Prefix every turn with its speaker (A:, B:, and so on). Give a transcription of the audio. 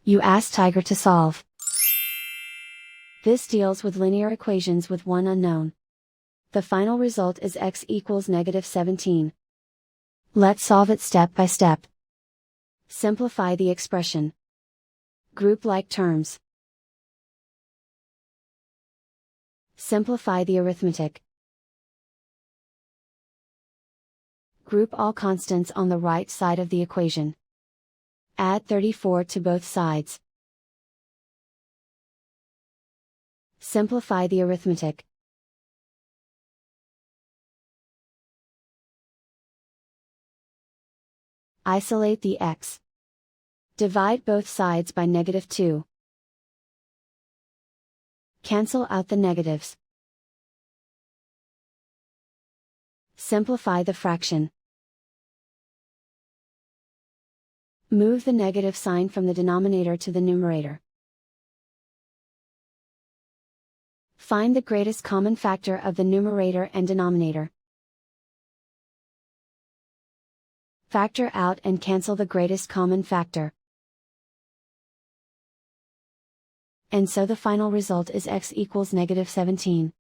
A: You ask Tiger to solve. This deals with linear equations with one unknown. The final result is x equals -17. Let's solve it step by step. Simplify the expression. Group like terms. Simplify the arithmetic. Group all constants on the right side of the equation. Add 34 to both sides. Simplify the arithmetic. Isolate the x. Divide both sides by -2. Cancel out the negatives. Simplify the fraction. Move the negative sign from the denominator to the numerator. Find the greatest common factor of the numerator and denominator. Factor out and cancel the greatest common factor. And so the final result is x equals -17.